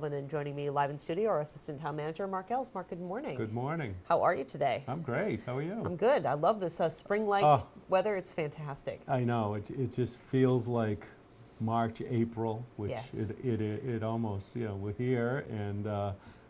Sullivan, and joining me live in studio, our Assistant Town Manager, Mark Ells. Mark, good morning. Good morning. How are you today? I'm great. How are you? I'm good. I love this spring-like weather. It's fantastic. I know. It just feels like March, April, which Yes. it almost, we're here, and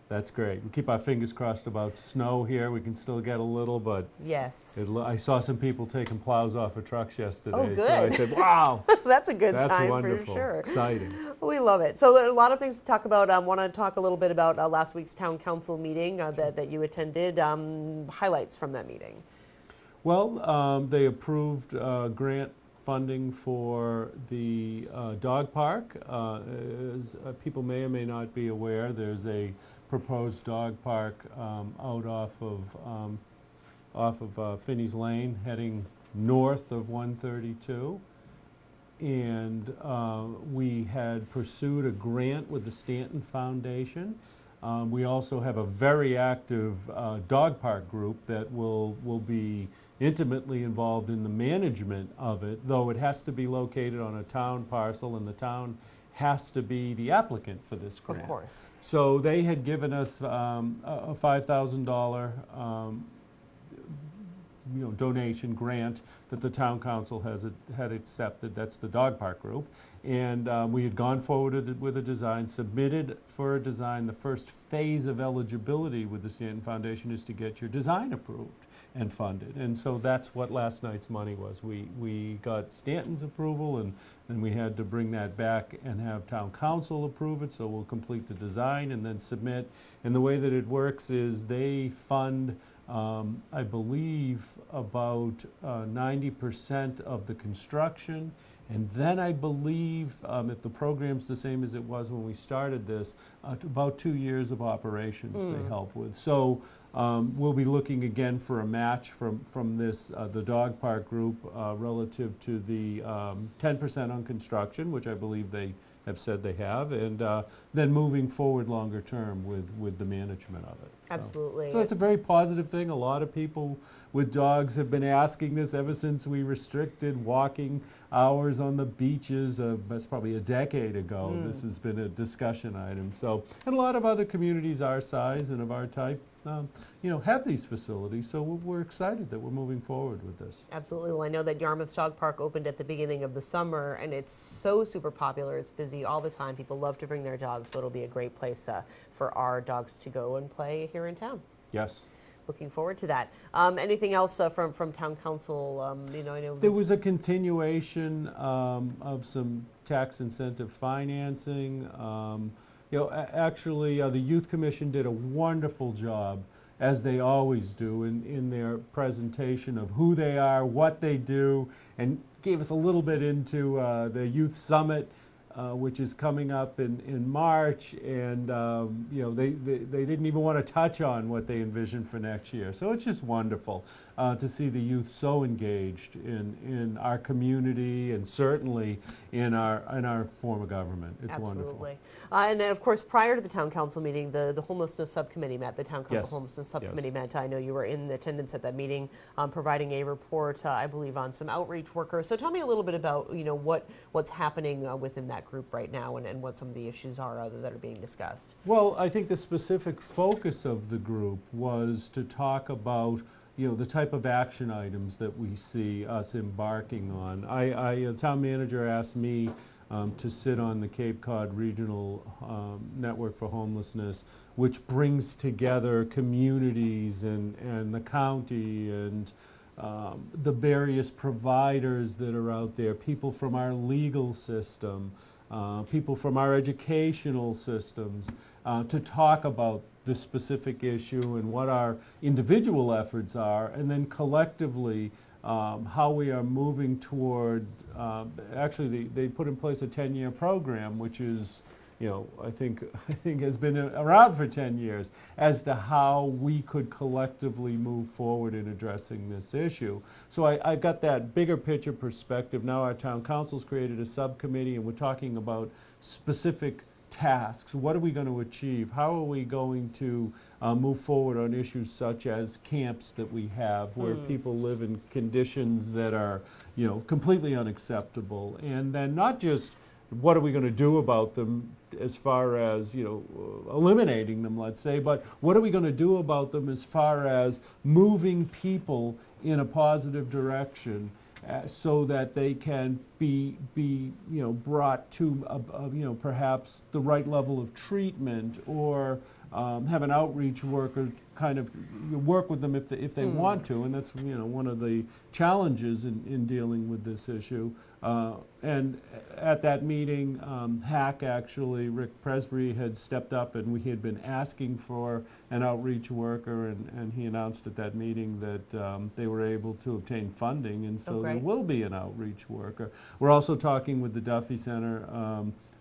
that's great. We keep our fingers crossed about snow here. We can still get a little, but yes. I saw some people taking plows off of trucks yesterday. Oh, good. So I said, wow. That's a good That's sign wonderful. for sure. Exciting. We love it. So there are a lot of things to talk about. I want to talk a little bit about last week's town council meeting that you attended. Highlights from that meeting. Well, they approved grant funding for the dog park. As people may or may not be aware, there's a proposed dog park out off of Finney's Lane, heading north of 132. And we had pursued a grant with the Stanton Foundation. We also have a very active dog park group that will be intimately involved in the management of it, though it has to be located on a town parcel, and the town has to be the applicant for this grant. Of course. So they had given us a $5,000 donation grant that the town council had accepted. That's the dog park group. And we had gone forward with a design, submitted for a design. The first phase of eligibility with the Stanton Foundation is to get your design approved and funded. And so that's what last night's money was. We got Stanton's approval, and then we had to bring that back and have town council approve it. So we'll complete the design and then submit. And the way that it works is they fund I believe about 90% of the construction, and then I believe, if the program's the same as it was when we started this, about 2 years of operations they help with. So we'll be looking again for a match from this, the dog park group, relative to the 10% on construction, which I believe they have said they have, and then moving forward longer term with the management of it. Absolutely. So it's a very positive thing. A lot of people with dogs have been asking this ever since we restricted walking hours on the beaches. That's probably a decade ago. This has been a discussion item. So, and a lot of other communities our size and of our type, have these facilities. So we're excited that we're moving forward with this. Absolutely. Well, I know that Yarmouth Dog Park opened at the beginning of the summer, and it's so super popular. It's busy all the time. People love to bring their dogs, so it'll be a great place for our dogs to go and play here in town. Yes. Looking forward to that. Anything else from town council? I know there was a continuation of some tax incentive financing. Actually, the Youth Commission did a wonderful job, as they always do, in their presentation of who they are, what they do, and gave us a little bit into the Youth Summit, which is coming up in March, and they didn't even want to touch on what they envision for next year. So it's just wonderful to see the youth so engaged in our community, and certainly in our form of government. It's Absolutely. wonderful. And then, of course, prior to the town council meeting, the homelessness subcommittee met. The town council Yes. homelessness subcommittee Yes. met. I know you were in attendance at that meeting, providing a report, I believe, on some outreach workers. So tell me a little bit about what's happening within that group right now, and what some of the issues are that are being discussed. Well, I think the specific focus of the group was to talk about the type of action items that we see us embarking on. The town manager asked me to sit on the Cape Cod Regional Network for Homelessness, which brings together communities and the county and the various providers that are out there, people from our legal system, people from our educational systems, to talk about the specific issue and what our individual efforts are, and then collectively how we are moving toward, actually they put in place a 10-year program, which is, I think has been around for 10 years, as to how we could collectively move forward in addressing this issue. So I've got that bigger picture perspective. Now our town council's created a subcommittee, and we're talking about specific tasks. What are we going to achieve? How are we going to move forward on issues such as camps that we have, where people live in conditions that are, completely unacceptable, and then not just what are we going to do about them as far as, you know, eliminating them, let's say, but what are we going to do about them as far as moving people in a positive direction so that they can be you know, brought to, you know, perhaps the right level of treatment, or have an outreach worker kind of work with them if they want to, and that's, you know, one of the challenges in dealing with this issue. And at that meeting, HAC actually, Rick Presbury had stepped up, and we had been asking for an outreach worker, and he announced at that meeting that they were able to obtain funding, and so there will be an outreach worker. We're also talking with the Duffy Center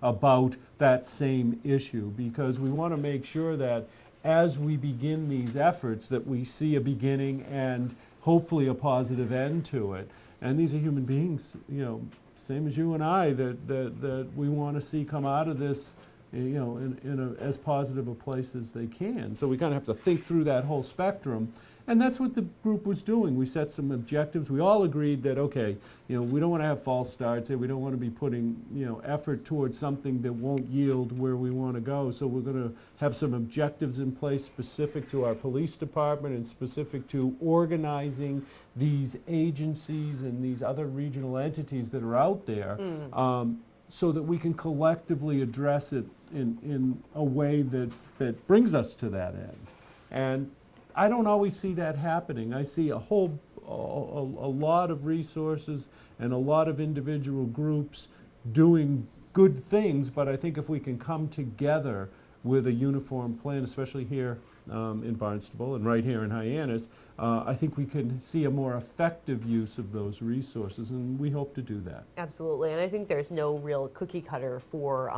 about that same issue, because we want to make sure that as we begin these efforts that we see a beginning and hopefully a positive end to it. And these are human beings, you know, same as you and I, that we want to see come out of this, you know, in as positive a place as they can. So we kind of have to think through that whole spectrum. And that's what the group was doing. We set some objectives. We all agreed that, okay, you know, we don't want to have false starts here. We don't want to be putting, you know, effort towards something that won't yield where we want to go. So we're going to have some objectives in place specific to our police department and specific to organizing these agencies and these other regional entities that are out there, so that we can collectively address it in a way that brings us to that end. And I don't always see that happening. I see a lot of resources and a lot of individual groups doing good things, but I think if we can come together with a uniform plan, especially here in Barnstable and right here in Hyannis, I think we can see a more effective use of those resources, and we hope to do that. Absolutely, and I think there's no real cookie cutter for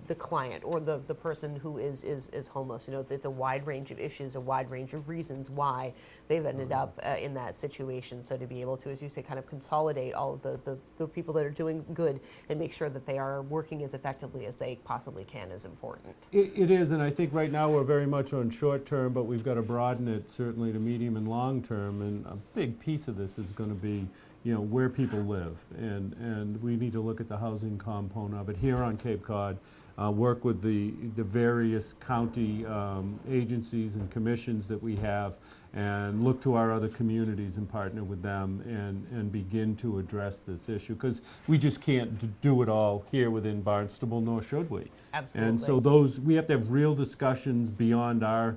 the client or the person who is homeless. You know, it's a wide range of issues, a wide range of reasons why they've ended up in that situation. So to be able to, as you say, kind of consolidate all of the people that are doing good and make sure that they are working as effectively as they possibly can is important. It is, and I think right now we're very much on short term, but we've got to broaden it certainly to medium and long term, and a big piece of this is going to be, you know, where people live, and we need to look at the housing component of it here on Cape Cod. Work with the various county agencies and commissions that we have, and look to our other communities and partner with them and begin to address this issue, because we just can't do it all here within Barnstable, nor should we. Absolutely. And so we have to have real discussions beyond our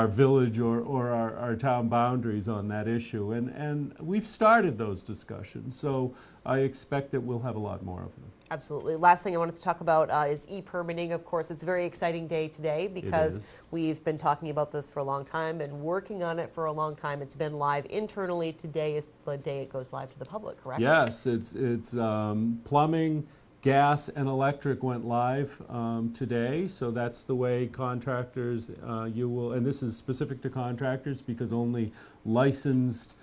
village or our town boundaries on that issue, and we've started those discussions, so I expect that we'll have a lot more of them. Absolutely. Last thing I wanted to talk about is e-permitting. Of course, it's a very exciting day today because we've been talking about this for a long time and working on it for a long time. It's been live internally. Today is the day it goes live to the public, correct? Yes, it's plumbing, gas, and electric went live today, so that's the way contractors, and this is specific to contractors because only licensed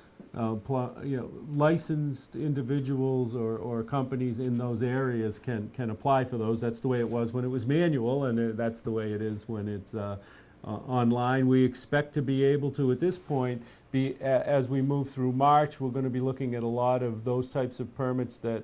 licensed individuals or companies in those areas can apply for those. That's the way it was when it was manual, and that's the way it is when it's online. We expect to be able to, at this point, as we move through March, we're going to be looking at a lot of those types of permits that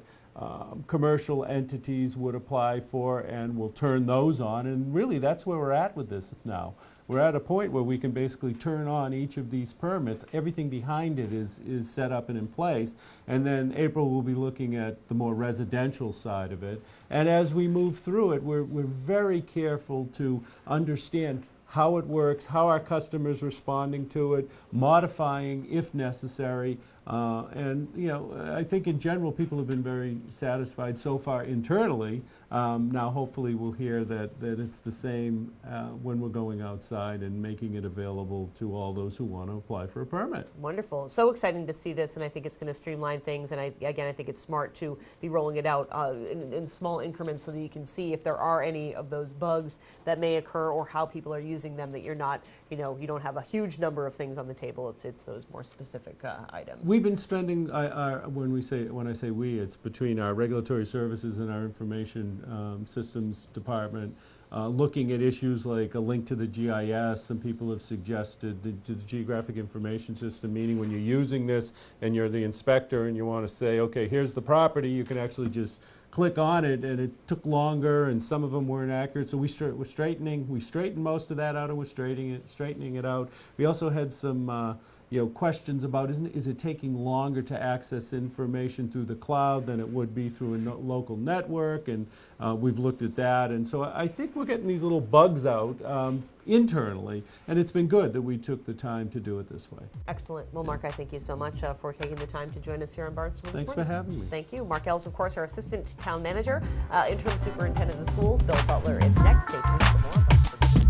commercial entities would apply for, and we'll turn those on, and really that's where we're at with this now. We're at a point where we can basically turn on each of these permits. Everything behind it is set up and in place, and then April will be looking at the more residential side of it. And as we move through it, we're very careful to understand how it works, how our customers responding to it, modifying if necessary. And you know, I think in general people have been very satisfied so far internally. Now hopefully we'll hear that it's the same when we're going outside and making it available to all those who want to apply for a permit. Wonderful. So exciting to see this, and I think it's going to streamline things, and again I think it's smart to be rolling it out in small increments so that you can see if there are any of those bugs that may occur or how people are using them, that you're not, you know, you don't have a huge number of things on the table. It's those more specific items. We've been spending, when I say we, it's between our regulatory services and our information systems department, looking at issues like a link to the GIS. Some people have suggested the geographic information system, meaning when you're using this and you're the inspector and you want to say, okay, here's the property, you can actually just click on it, and it took longer, and some of them weren't accurate. So we straightened most of that out, and we're straightening it out. We also had some questions about is it taking longer to access information through the cloud than it would be through a local network, and we've looked at that. And so I think we're getting these little bugs out internally, and it's been good that we took the time to do it this way. Excellent. Well, Mark, I thank you so much for taking the time to join us here on Barnstable this Thanks for morning. having me. Thank you. Mark Ells, of course, our Assistant Town Manager, Interim Superintendent of the Schools. Bill Butler is next. Stay tuned for more.